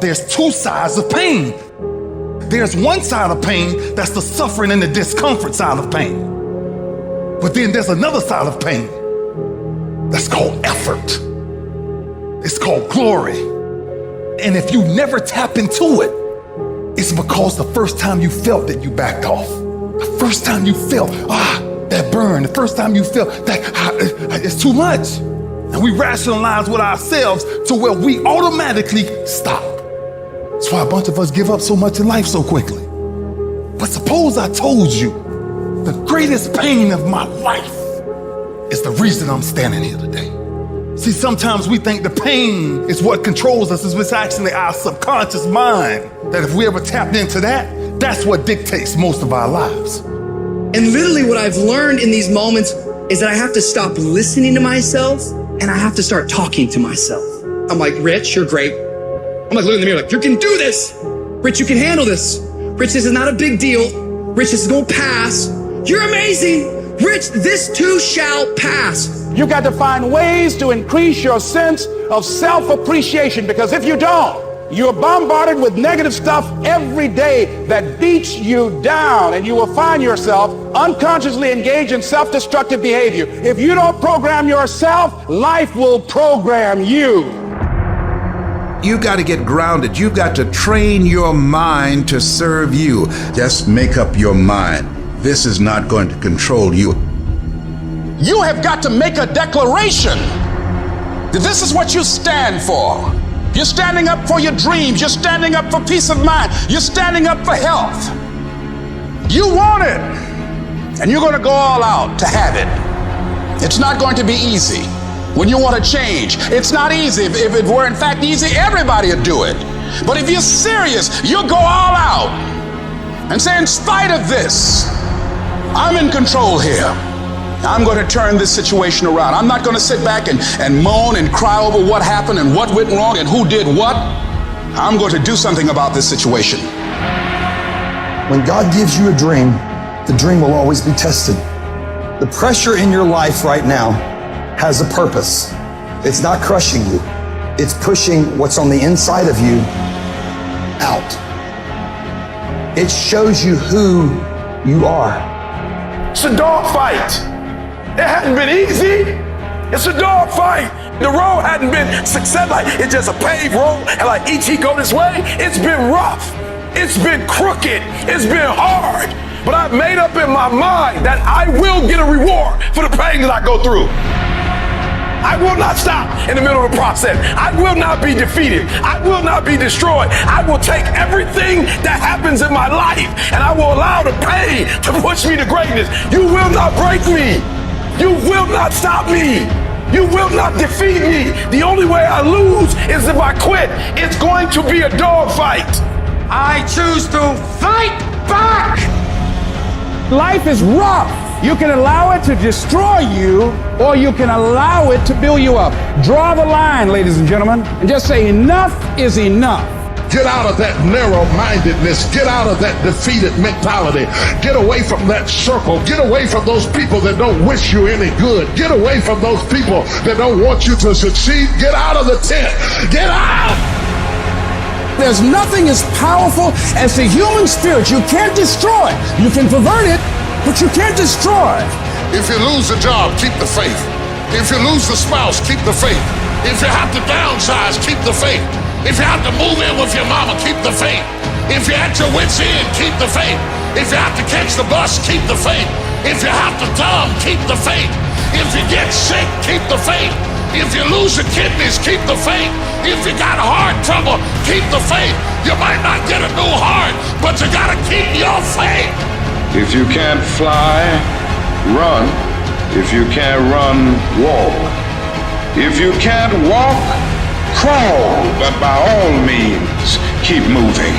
there's two sides of pain. There's one side of pain that's the suffering and the discomfort side of pain. But then there's another side of pain that's called effort. It's called glory. And if you never tap into it, it's because the first time you felt it, you backed off. The first time you felt, that burn, the first time you felt that it's too much. And we rationalize with ourselves to where we automatically stop. That's why a bunch of us give up so much in life so quickly. But suppose I told you the greatest pain of my life is the reason I'm standing here today. See, sometimes we think the pain is what controls us. It's actually our subconscious mind that if we ever tapped into that, that's what dictates most of our lives. And literally what I've learned in these moments is that I have to stop listening to myself and I have to start talking to myself. I'm like, Rich, you're great. I'm like, looking in the mirror like, you can do this. Rich, you can handle this. Rich, this is not a big deal. Rich, this is gonna pass. You're amazing. Rich, this too shall pass. You got to find ways to increase your sense of self-appreciation, because if you don't, you're bombarded with negative stuff every day that beats you down, and you will find yourself unconsciously engaged in self-destructive behavior. If you don't program yourself, life will program you. You got to get grounded. You got to train your mind to serve you. Just make up your mind. This is not going to control you. You have got to make a declaration that this is what you stand for. You're standing up for your dreams. You're standing up for peace of mind. You're standing up for health. You want it, and you're going to go all out to have it. It's not going to be easy. When you want to change, it's not easy. If it were in fact easy, everybody would do it. But if you're serious, you'll go all out and say, in spite of this, I'm in control here. I'm going to turn this situation around. I'm not going to sit back and moan and cry over what happened and what went wrong and who did what. I'm going to do something about this situation. When God gives you a dream, the dream will always be tested. The pressure in your life right now has a purpose. It's not crushing you. It's pushing what's on the inside of you out. It shows you who you are. It's a dog fight. It hadn't been easy. It's a dog fight. The road hadn't been success. Like it's just a paved road, and like each go this way. It's been rough. It's been crooked. It's been hard. But I've made up in my mind that I will get a reward for the pain that I go through. I will not stop in the middle of the process. I will not be defeated. I will not be destroyed. I will take everything that happens in my life and I will allow the pain to push me to greatness. You will not break me. You will not stop me. You will not defeat me. The only way I lose is if I quit. It's going to be a dog fight. I choose to fight back. Life is rough. You can allow it to destroy you, or you can allow it to build you up. Draw the line, ladies and gentlemen, and just say enough is enough. Get out of that narrow-mindedness. Get out of that defeated mentality. Get away from that circle. Get away from those people that don't wish you any good. Get away from those people that don't want you to succeed. Get out of the tent. Get out! There's nothing as powerful as the human spirit. You can't destroy it. You can pervert it, but you can't destroy it. If you lose the job, keep the faith. If you lose the spouse, keep the faith. If you have to downsize, keep the faith. If you have to move in with your mama, keep the faith. If you're at your wit's end, keep the faith. If you have to catch the bus, keep the faith. If you have to thumb, keep the faith. If you get sick, keep the faith. If you lose your kidneys, keep the faith. If you got heart trouble, keep the faith. You might not get a new heart, but you gotta keep your faith. If you can't fly, run. If you can't run, walk. If you can't walk, crawl. But by all means, keep moving.